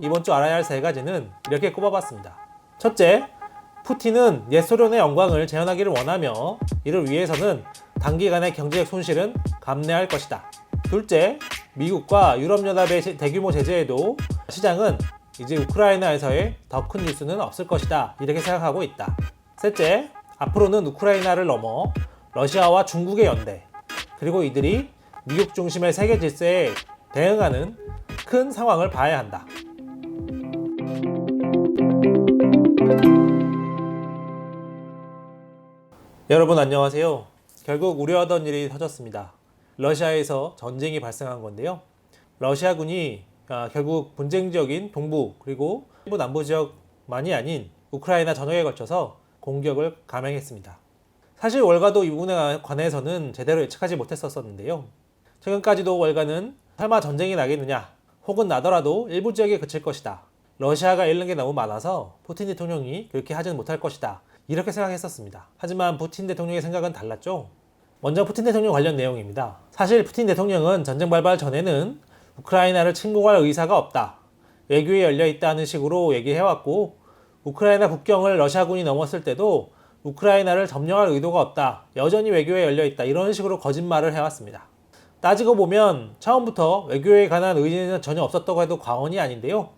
이번 주 알아야 할 세 가지는 이렇게 꼽아봤습니다. 첫째, 푸틴은 옛 소련의 영광을 재현하기를 원하며 이를 위해서는 단기간의 경제적 손실은 감내할 것이다. 둘째, 미국과 유럽연합의 대규모 제재에도 시장은 이제 우크라이나에서의 더 큰 뉴스는 없을 것이다. 이렇게 생각하고 있다. 셋째, 앞으로는 우크라이나를 넘어 러시아와 중국의 연대, 그리고 이들이 미국 중심의 세계 질서에 대응하는 큰 상황을 봐야 한다. 여러분 안녕하세요. 결국 우려하던 일이 터졌습니다. 러시아에서 전쟁이 발생한 건데요. 러시아군이 결국 분쟁 지역인 동부 그리고 일부 남부 지역만이 아닌 우크라이나 전역에 걸쳐서 공격을 감행했습니다. 사실 월가도 이 부분에 관해서는 제대로 예측하지 못했었는데요. 최근까지도 월가는 설마 전쟁이 나겠느냐, 혹은 나더라도 일부 지역에 그칠 것이다. 러시아가 잃는 게 너무 많아서 푸틴 대통령이 그렇게 하지는 못할 것이다. 이렇게 생각했었습니다. 하지만 푸틴 대통령의 생각은 달랐죠. 먼저 푸틴 대통령 관련 내용입니다. 사실 푸틴 대통령은 전쟁 발발 전에는 우크라이나를 침공할 의사가 없다, 외교에 열려있다는 식으로 얘기해왔고, 우크라이나 국경을 러시아군이 넘었을 때도 우크라이나를 점령할 의도가 없다, 여전히 외교에 열려있다, 이런 식으로 거짓말을 해왔습니다. 따지고 보면 처음부터 외교에 관한 의지는 전혀 없었다고 해도 과언이 아닌데요.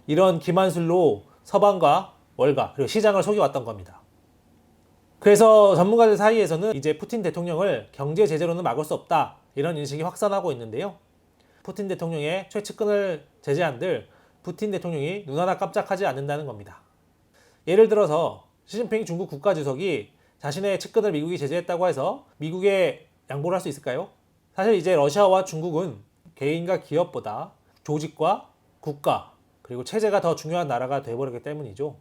이런 기만술로 서방과 월가 그리고 시장을 속여왔던 겁니다. 그래서 전문가들 사이에서는 이제 푸틴 대통령을 경제 제재로는 막을 수 없다, 이런 인식이 확산하고 있는데요. 푸틴 대통령의 최측근을 제재한들 푸틴 대통령이 눈 하나 깜짝하지 않는다는 겁니다. 예를 들어서 시진핑 중국 국가주석이 자신의 측근을 미국이 제재했다고 해서 미국에 양보를 할 수 있을까요? 사실 이제 러시아와 중국은 개인과 기업보다 조직과 국가 그리고 체제가 더 중요한 나라가 되어버렸기 때문이죠.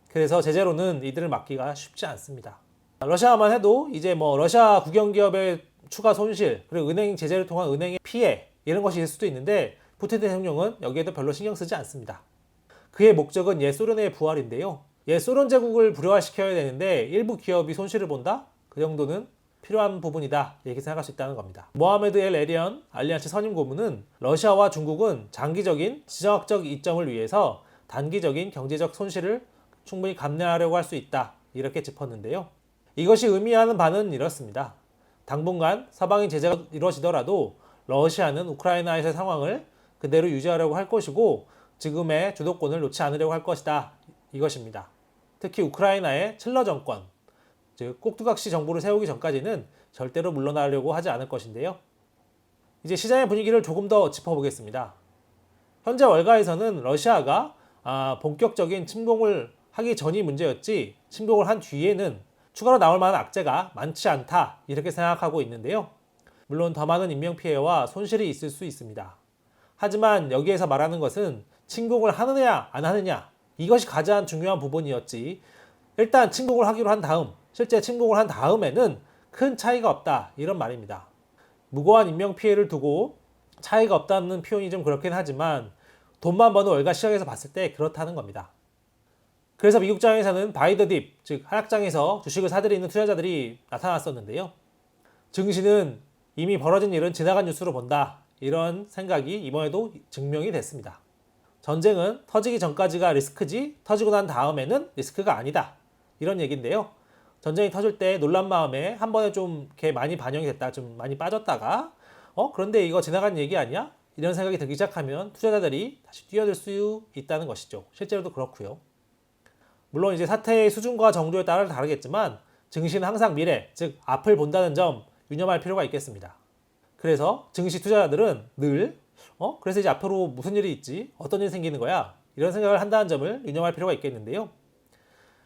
그래서 제재로는 이들을 막기가 쉽지 않습니다. 러시아만 해도 이제 러시아 국영기업의 추가 손실, 그리고 은행 제재를 통한 은행의 피해, 이런 것이 있을 수도 있는데 푸틴 대통령은 여기에도 별로 신경 쓰지 않습니다. 그의 목적은 옛 소련의 부활인데요. 옛 소련 제국을 불효화시켜야 되는데 일부 기업이 손실을 본다? 그 정도는 필요한 부분이다, 이렇게 생각할 수 있다는 겁니다. 모하메드 엘 에리언 알리안스 선임 고문은 러시아와 중국은 장기적인 지정학적 이점을 위해서 단기적인 경제적 손실을 충분히 감내하려고 할 수 있다, 이렇게 짚었는데요. 이것이 의미하는 바는 이렇습니다. 당분간 서방인 제재가 이루어지더라도 러시아는 우크라이나에서의 상황을 그대로 유지하려고 할 것이고 지금의 주도권을 놓지 않으려고 할 것이다, 이것입니다. 특히 우크라이나의 칠러 정권, 즉 꼭두각시 정부를 세우기 전까지는 절대로 물러나려고 하지 않을 것인데요. 이제 시장의 분위기를 조금 더 짚어보겠습니다. 현재 월가에서는 러시아가 본격적인 침공을 하기 전이 문제였지 침공을 한 뒤에는 추가로 나올 만한 악재가 많지 않다, 이렇게 생각하고 있는데요. 물론 더 많은 인명피해와 손실이 있을 수 있습니다. 하지만 여기에서 말하는 것은 침공을 하느냐 안 하느냐, 이것이 가장 중요한 부분이었지, 일단 침공을 하기로 한 다음, 실제 침공을 한 다음에는 큰 차이가 없다, 이런 말입니다. 무고한 인명피해를 두고 차이가 없다는 표현이 좀 그렇긴 하지만 돈만 버는 월가 시장에서 봤을 때 그렇다는 겁니다. 그래서 미국장에서는 바이 더 딥, 즉 하락장에서 주식을 사들이는 투자자들이 나타났었는데요. 증시는 이미 벌어진 일은 지나간 뉴스로 본다, 이런 생각이 이번에도 증명이 됐습니다. 전쟁은 터지기 전까지가 리스크지 터지고 난 다음에는 리스크가 아니다, 이런 얘기인데요. 전쟁이 터질 때 놀란 마음에 한 번에 좀 이렇게 많이 반영이 됐다, 좀 많이 빠졌다가 그런데 이거 지나간 얘기 아니야? 이런 생각이 들기 시작하면 투자자들이 다시 뛰어들 수 있다는 것이죠. 실제로도 그렇고요. 물론 이제 사태의 수준과 정도에 따라 다르겠지만 증시는 항상 미래, 즉 앞을 본다는 점 유념할 필요가 있겠습니다. 그래서 증시 투자자들은 늘 그래서 이제 앞으로 무슨 일이 있지? 어떤 일이 생기는 거야? 이런 생각을 한다는 점을 유념할 필요가 있겠는데요.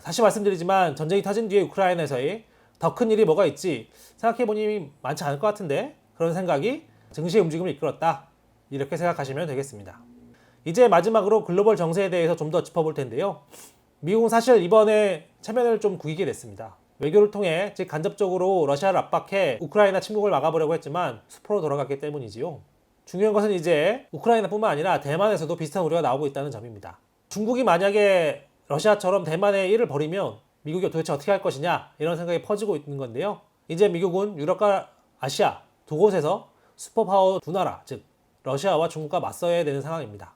다시 말씀드리지만 전쟁이 터진 뒤에 우크라이나에서의 더 큰 일이 뭐가 있지? 생각해보니 많지 않을 것 같은데, 그런 생각이 증시의 움직임을 이끌었다, 이렇게 생각하시면 되겠습니다. 이제 마지막으로 글로벌 정세에 대해서 좀 더 짚어볼 텐데요. 미국은 사실 이번에 체면을 좀 구기게 됐습니다. 외교를 통해 즉 간접적으로 러시아를 압박해 우크라이나 침공을 막아보려고 했지만 수포로 돌아갔기 때문이지요. 중요한 것은 이제 우크라이나뿐만 아니라 대만에서도 비슷한 우려가 나오고 있다는 점입니다. 중국이 만약에 러시아처럼 대만에 일을 벌이면 미국이 도대체 어떻게 할 것이냐, 이런 생각이 퍼지고 있는 건데요. 이제 미국은 유럽과 아시아 두 곳에서 슈퍼파워 두 나라, 즉 러시아와 중국과 맞서야 되는 상황입니다.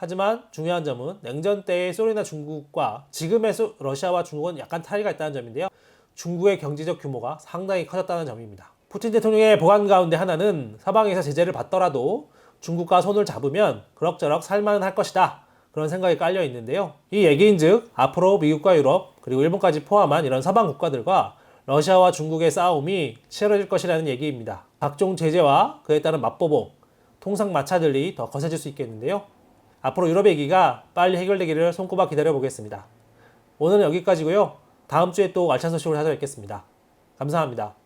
하지만 중요한 점은 냉전 때의 소련이나 중국과 지금의 러시아와 중국은 약간 차이가 있다는 점인데요. 중국의 경제적 규모가 상당히 커졌다는 점입니다. 푸틴 대통령의 보관 가운데 하나는 서방에서 제재를 받더라도 중국과 손을 잡으면 그럭저럭 살만은 할 것이다. 그런 생각이 깔려 있는데요. 이 얘기인즉 앞으로 미국과 유럽 그리고 일본까지 포함한 이런 서방 국가들과 러시아와 중국의 싸움이 치열해질 것이라는 얘기입니다. 각종 제재와 그에 따른 맞보복, 통상마차들이 더 거세질 수 있겠는데요. 앞으로 유럽의 위기가 빨리 해결되기를 손꼽아 기다려보겠습니다. 오늘은 여기까지고요. 다음 주에 또 알찬 소식으로 찾아뵙겠습니다. 감사합니다.